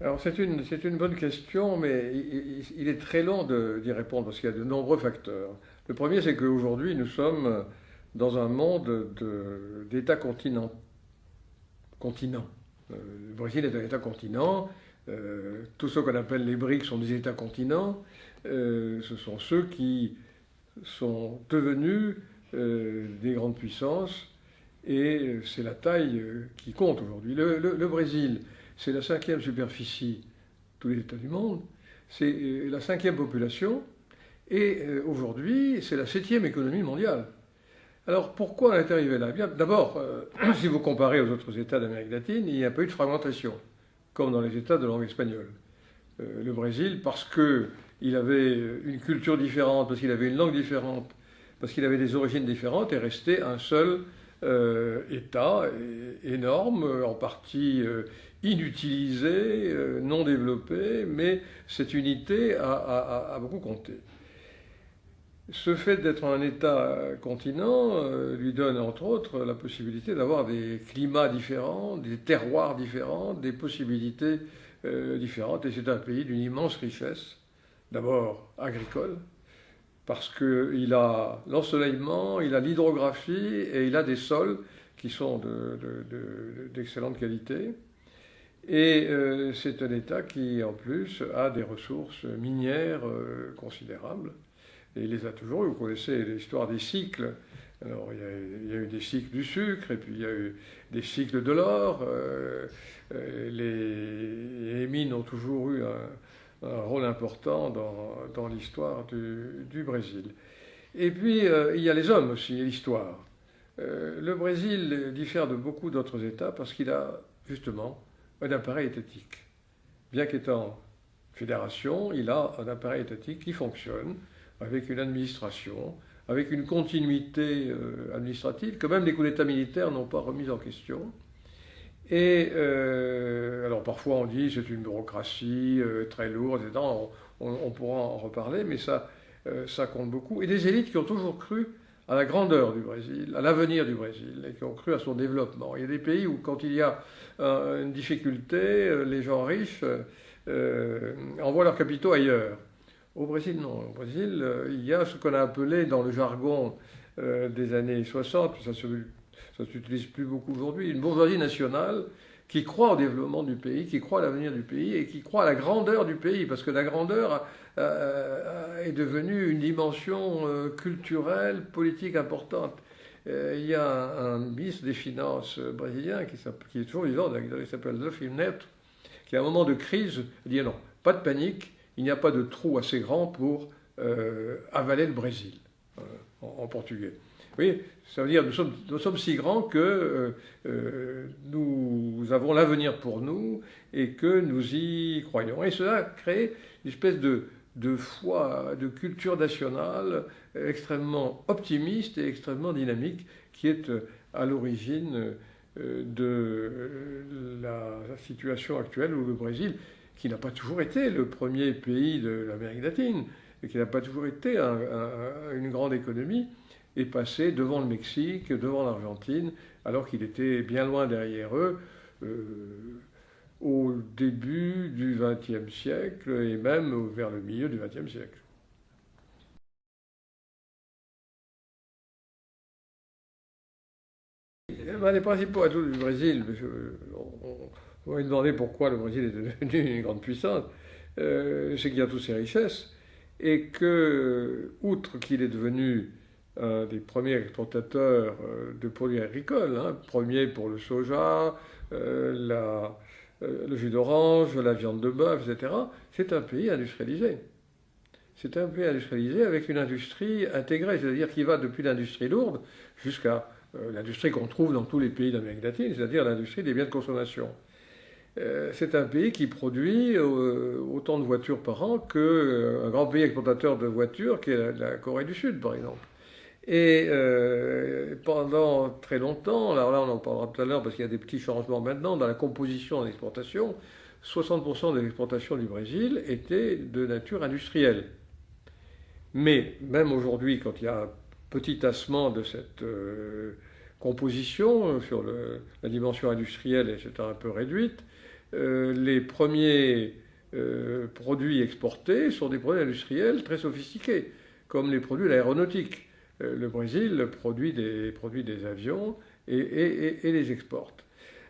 Alors c'est une bonne question, mais il est très long d'y répondre parce qu'il y a de nombreux facteurs. Le premier, c'est qu'aujourd'hui, nous sommes dans un monde d'États continents. Le Brésil est un État-continent. Tous ceux qu'on appelle les BRICS sont des États-continents. Ce sont ceux qui sont devenus des grandes puissances et c'est la taille qui compte aujourd'hui. Le Brésil, c'est la cinquième superficie de tous les États du monde, c'est la cinquième population et aujourd'hui c'est la septième économie mondiale. Alors pourquoi on est arrivé là? Bien, d'abord, si vous comparez aux autres États d'Amérique latine, il n'y a pas eu de fragmentation, comme dans les États de langue espagnole. Le Brésil, parce qu'il avait une culture différente, parce qu'il avait une langue différente, parce qu'il avait des origines différentes, est resté un seul État énorme, en partie inutilisé, non développé, mais cette unité a beaucoup compté. Ce fait d'être un État-continent lui donne entre autres la possibilité d'avoir des climats différents, des terroirs différents, des possibilités différentes. Et c'est un pays d'une immense richesse, d'abord agricole, parce qu'il a l'ensoleillement, il a l'hydrographie et il a des sols qui sont d'excellente qualité. Et c'est un État qui, en plus, a des ressources minières considérables. Et il les a toujours eu. Vous connaissez l'histoire des cycles. Alors, il y a eu des cycles du sucre, et puis il y a eu des cycles de l'or. Les mines ont toujours eu un rôle important dans l'histoire du Brésil. Et puis, il y a les hommes aussi, et l'histoire. Le Brésil diffère de beaucoup d'autres États parce qu'il a, justement, un appareil étatique. Bien qu'étant fédération, il a un appareil étatique qui fonctionne, avec une administration, avec une continuité administrative, que même les coups d'État militaires n'ont pas remis en question. Et alors parfois on dit c'est une bureaucratie très lourde, etc. On pourra en reparler, mais ça compte beaucoup. Et des élites qui ont toujours cru à la grandeur du Brésil, à l'avenir du Brésil, et qui ont cru à son développement. Il y a des pays où quand il y a une difficulté, les gens riches envoient leurs capitaux ailleurs. Au Brésil, non. Au Brésil, il y a ce qu'on a appelé dans le jargon des années 60, ça ne s'utilise plus beaucoup aujourd'hui, une bourgeoisie nationale qui croit au développement du pays, qui croit à l'avenir du pays et qui croit à la grandeur du pays, parce que la grandeur est devenue une dimension culturelle, politique importante. Il y a un ministre des Finances brésilien qui est toujours vivant, qui s'appelle Delfim Neto, qui à un moment de crise dit non, pas de panique, il n'y a pas de trou assez grand pour avaler le Brésil, en portugais. Oui, ça veut dire nous sommes si grands que nous avons l'avenir pour nous et que nous y croyons. Et cela crée une espèce de foi, de culture nationale extrêmement optimiste et extrêmement dynamique qui est à l'origine de la situation actuelle où le Brésil, qui n'a pas toujours été le premier pays de l'Amérique latine, et qui n'a pas toujours été une grande économie, est passé devant le Mexique, devant l'Argentine, alors qu'il était bien loin derrière eux au début du XXe siècle et même vers le milieu du XXe siècle. Les principaux atouts du Brésil, on va me demander pourquoi le Brésil est devenu une grande puissance, c'est qu'il y a toutes ces richesses et que, outre qu'il est devenu un des premiers exportateurs de produits agricoles, hein, premier pour le soja, le jus d'orange, la viande de bœuf, etc., c'est un pays industrialisé. C'est un pays industrialisé avec une industrie intégrée, c'est-à-dire qui va depuis l'industrie lourde jusqu'à l'industrie qu'on trouve dans tous les pays d'Amérique latine, c'est-à-dire l'industrie des biens de consommation. C'est un pays qui produit autant de voitures par an qu'un grand pays exportateur de voitures qui est la Corée du Sud, par exemple. Et pendant très longtemps, alors là on en parlera tout à l'heure parce qu'il y a des petits changements maintenant dans la composition de l'exportation, 60% de l'exportation du Brésil était de nature industrielle. Mais même aujourd'hui, quand il y a un petit tassement de cette composition sur la dimension industrielle, est un peu réduite, les premiers produits exportés sont des produits industriels très sophistiqués, comme les produits de l'aéronautique. Le Brésil produit des avions et les exporte.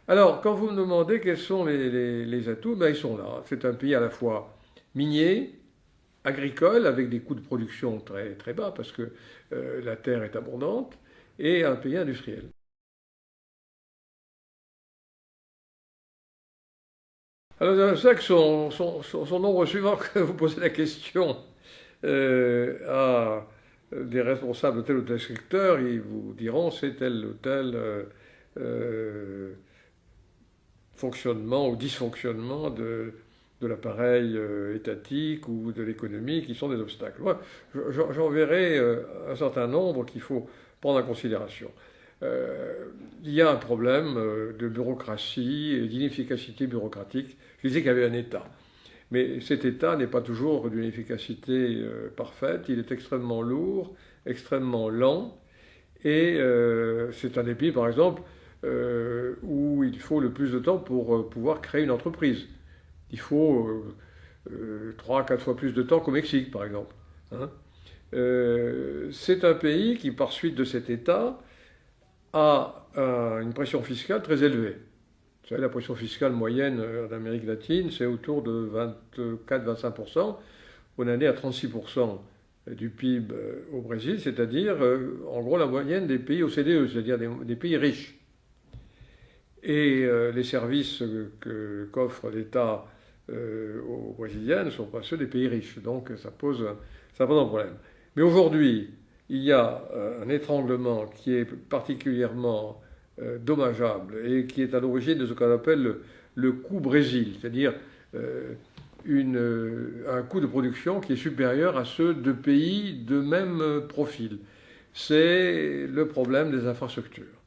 Alors, quand vous me demandez quels sont les atouts, ben, ils sont là. C'est un pays à la fois minier, agricole, avec des coûts de production très, très bas, parce que la terre est abondante, et un pays industriel. Alors, c'est ça que son nombre suivant que vous posez la question à des responsables de tel ou tel secteur, ils vous diront c'est tel ou tel fonctionnement ou dysfonctionnement de l'appareil étatique ou de l'économie qui sont des obstacles. Moi, j'en verrai un certain nombre qu'il faut prendre en considération. Il y a un problème de bureaucratie et d'inefficacité bureaucratique. Je disais qu'il y avait un État. Mais cet État n'est pas toujours d'une efficacité parfaite. Il est extrêmement lourd, extrêmement lent. Et c'est un des pays, par exemple, où il faut le plus de temps pour pouvoir créer une entreprise. Il faut 3-4 fois plus de temps qu'au Mexique, par exemple. Hein. C'est un pays qui, par suite de cet État, a une pression fiscale très élevée. Vous savez, la pression fiscale moyenne en Amérique latine, c'est autour de 24-25%. On en est à 36% du PIB au Brésil, c'est-à-dire, en gros, la moyenne des pays OCDE, c'est-à-dire des pays riches. Et les services qu'offre l'État aux Brésiliens ne sont pas ceux des pays riches. Donc, ça pose un problème. Mais aujourd'hui, il y a un étranglement qui est particulièrement dommageable et qui est à l'origine de ce qu'on appelle le coût Brésil, c'est-à-dire un coût de production qui est supérieur à ceux de pays de même profil. C'est le problème des infrastructures.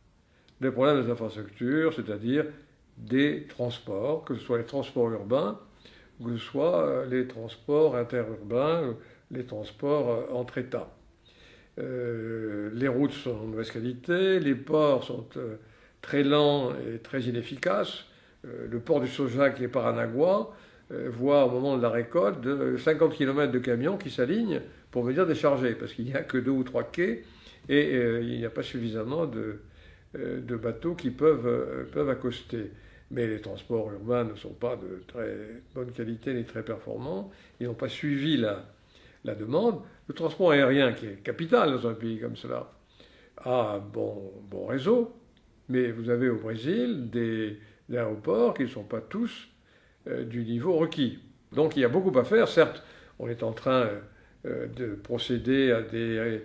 Le problème des infrastructures, c'est-à-dire des transports, que ce soit les transports urbains, que ce soit les transports interurbains, les transports entre États. Les routes sont de mauvaise qualité, les ports sont très lents et très inefficaces. Le port du soja qui est Paranagua voit au moment de la récolte 50 km de camions qui s'alignent pour venir décharger, parce qu'il n'y a que 2 ou 3 quais et il n'y a pas suffisamment de bateaux qui peuvent accoster. Mais les transports urbains ne sont pas de très bonne qualité ni très performants. Ils n'ont pas suivi la demande. Le transport aérien, qui est capital dans un pays comme cela, a un bon réseau, mais vous avez au Brésil des aéroports qui ne sont pas tous du niveau requis. Donc il y a beaucoup à faire. Certes, on est en train de procéder à des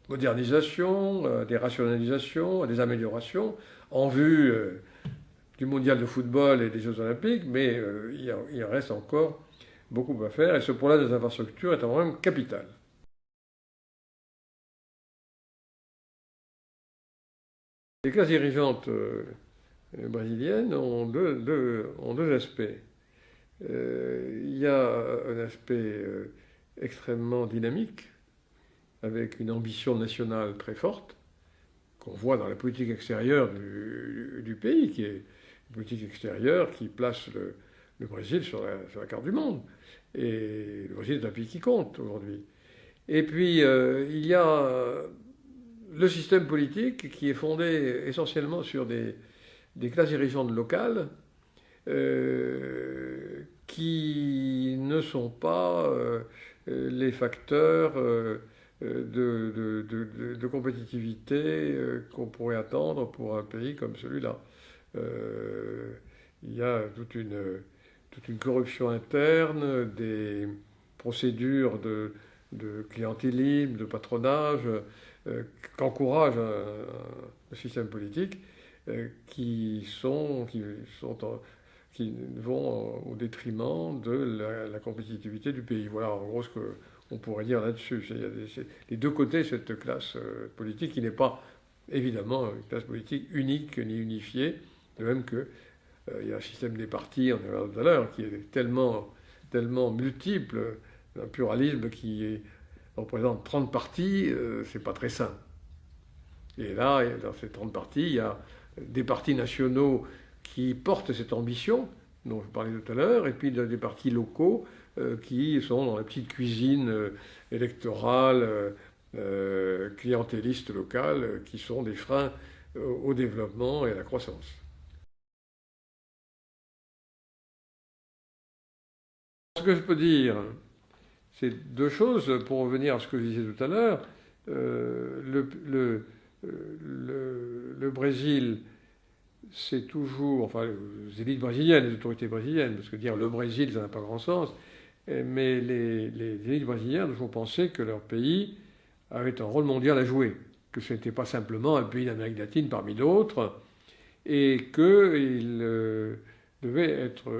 modernisations, des rationalisations, des améliorations en vue du mondial de football et des Jeux olympiques, mais il reste encore beaucoup à faire, et ce problème des infrastructures est un problème capital. Les classes dirigeantes brésiliennes ont deux aspects. Il y a un aspect extrêmement dynamique, avec une ambition nationale très forte, qu'on voit dans la politique extérieure du pays, qui est une politique extérieure qui place le Brésil sur la carte du monde. Et le Brésil est un pays qui compte aujourd'hui. Et puis, il y a le système politique qui est fondé essentiellement sur des classes dirigeantes locales qui ne sont pas les facteurs de compétitivité qu'on pourrait attendre pour un pays comme celui-là. Il y a toute une corruption interne, des procédures de clientélisme, de patronage, qu'encourage le système politique, qui vont au détriment de la compétitivité du pays. Voilà en gros ce qu'on pourrait dire là-dessus. Il y a les deux côtés de cette classe politique qui n'est pas évidemment une classe politique unique ni unifiée, de même que il y a un système des partis, on en a tout à l'heure, qui est tellement multiple, un pluralisme qui représente 30 partis, c'est pas très sain. Et là, dans ces 30 partis, il y a des partis nationaux qui portent cette ambition, dont je parlais tout à l'heure, et puis des partis locaux qui sont dans la petite cuisine électorale, clientéliste locale, qui sont des freins au développement et à la croissance. Ce que je peux dire, c'est deux choses, pour revenir à ce que je disais tout à l'heure. Le Brésil, c'est toujours, enfin, les élites brésiliennes, les autorités brésiliennes, parce que dire le Brésil, ça n'a pas grand sens, mais les élites brésiliennes ont toujours pensé que leur pays avait un rôle mondial à jouer, que ce n'était pas simplement un pays d'Amérique latine parmi d'autres, et qu'il devait être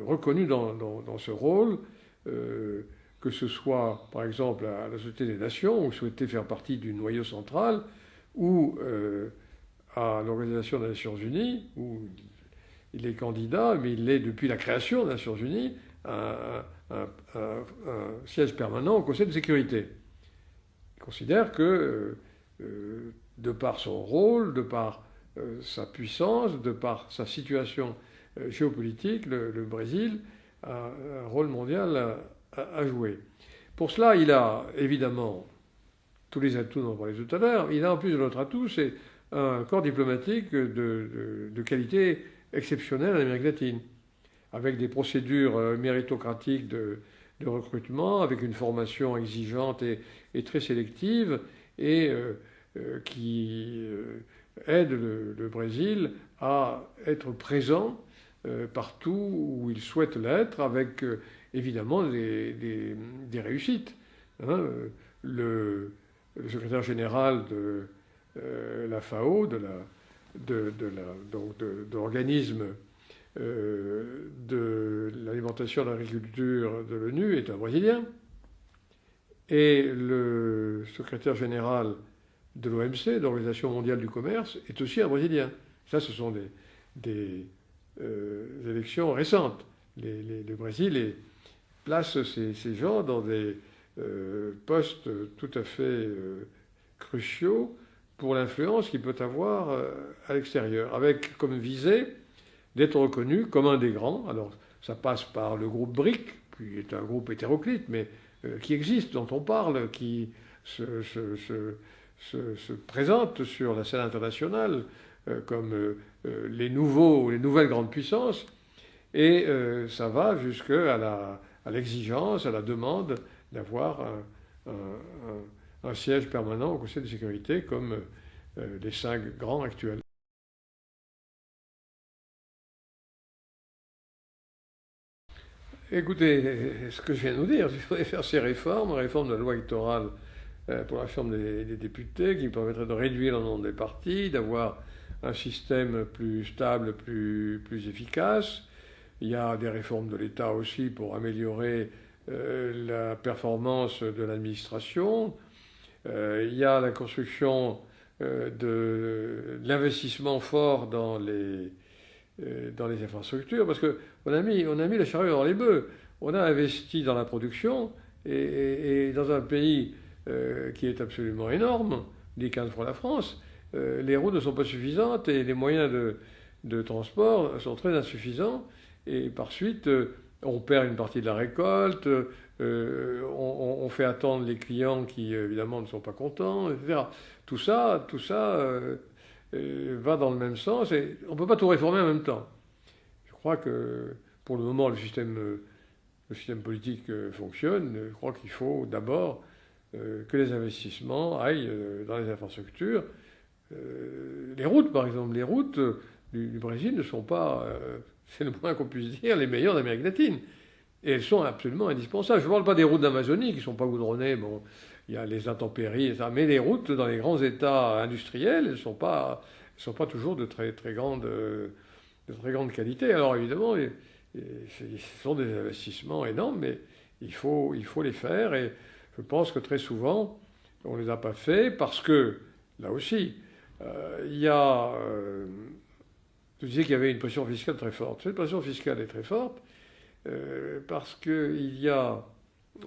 reconnu dans ce rôle, que ce soit par exemple à la Société des Nations, où souhaitait faire partie du noyau central, ou à l'Organisation des Nations Unies, où il est candidat, mais il est depuis la création des Nations Unies un siège permanent au Conseil de sécurité. Il considère que, de par son rôle, de par sa puissance, de par sa situation géopolitique, le Brésil a un rôle mondial à jouer. Pour cela, il a évidemment tous les atouts dont on parlait tout à l'heure. Il a en plus de l'autre atout, c'est un corps diplomatique de qualité exceptionnelle en Amérique latine, avec des procédures méritocratiques de recrutement, avec une formation exigeante et très sélective, et qui aide le Brésil à être présent partout où il souhaite l'être, avec évidemment des réussites. Hein. Le secrétaire général de la FAO, de l'organisme de l'alimentation et de l'agriculture de l'ONU, est un Brésilien. Et le secrétaire général de l'OMC, de l'Organisation mondiale du commerce, est aussi un Brésilien. Ça, ce sont des élections récentes. Le Brésil place ces gens dans des postes tout à fait cruciaux pour l'influence qu'il peut avoir à l'extérieur, avec comme visée d'être reconnu comme un des grands. Alors, ça passe par le groupe BRIC, qui est un groupe hétéroclite, mais qui existe, dont on parle, qui se présente sur la scène internationale comme les nouvelles grandes puissances, et ça va jusqu'à l'exigence, à la demande d'avoir un siège permanent au Conseil de sécurité comme les 5 grands actuels. Écoutez, ce que je viens de vous dire, il faudrait faire ces réformes, réforme de la loi électorale pour la Chambre des députés, qui permettrait de réduire le nombre des partis, d'avoir un système plus stable, plus efficace. Il y a des réformes de l'État aussi pour améliorer la performance de l'administration. Il y a la construction de l'investissement fort dans les infrastructures, parce qu'on a mis la charrue dans les bœufs. On a investi dans la production, et dans un pays qui est absolument énorme, 10-15 fois la France, les routes ne sont pas suffisantes et les moyens de transport sont très insuffisants. Et par suite, on perd une partie de la récolte, on fait attendre les clients qui, évidemment, ne sont pas contents, etc. Tout ça va dans le même sens, et on ne peut pas tout réformer en même temps. Je crois que, pour le moment, le système politique fonctionne. Je crois qu'il faut d'abord que les investissements aillent dans les infrastructures. Les routes, par exemple, les routes du Brésil ne sont pas, c'est le moins qu'on puisse dire, les meilleures d'Amérique latine. Et elles sont absolument indispensables. Je ne parle pas des routes d'Amazonie qui ne sont pas goudronnées, bon, il y a les intempéries, et ça, mais les routes dans les grands États industriels, elles ne sont pas toujours de très grande qualité. Alors évidemment, ce sont des investissements énormes, mais il faut les faire, et je pense que très souvent, on ne les a pas faits parce que, là aussi, il y a... je disais qu'il y avait une pression fiscale très forte. Cette pression fiscale est très forte parce qu'il y a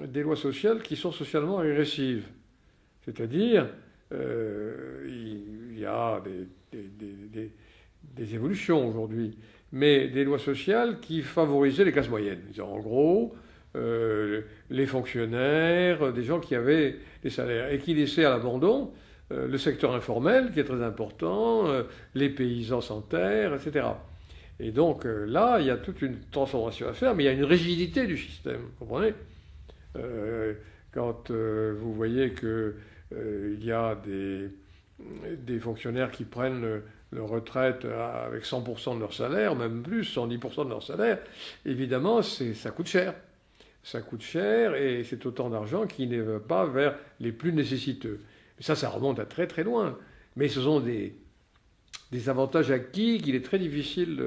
des lois sociales qui sont socialement régressives. C'est-à-dire il y a des évolutions aujourd'hui, mais des lois sociales qui favorisaient les classes moyennes. En gros, les fonctionnaires, des gens qui avaient des salaires et qui laissaient à l'abandon le secteur informel, qui est très important, les paysans sans terre, etc. Et donc là, il y a toute une transformation à faire, mais il y a une rigidité du système, vous comprenez? Quand vous voyez qu'il y a des fonctionnaires qui prennent leur retraite avec 100% de leur salaire, même plus, 110% de leur salaire, évidemment, ça coûte cher. Ça coûte cher et c'est autant d'argent qui ne va pas vers les plus nécessiteux. Ça remonte à très très loin. Mais ce sont des avantages acquis qu'il est très difficile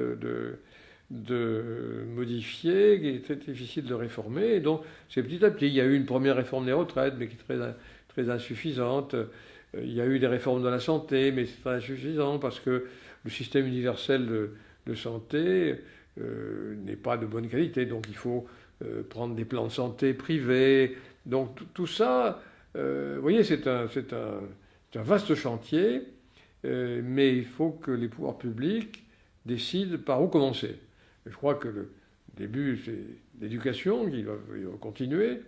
de modifier, qu'il est très difficile de réformer. Et donc, c'est petit à petit. Il y a eu une première réforme des retraites, mais qui est très, très insuffisante. Il y a eu des réformes de la santé, mais c'est très insuffisant parce que le système universel de santé n'est pas de bonne qualité. Donc, il faut prendre des plans de santé privés. Donc, tout ça, vous voyez, c'est un vaste chantier. Mais il faut que les pouvoirs publics décident par où commencer. Je crois que le début, c'est l'éducation qui va continuer,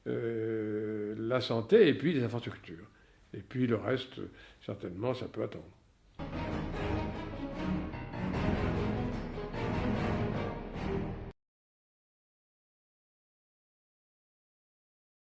la santé et puis les infrastructures. Et puis le reste, certainement, ça peut attendre.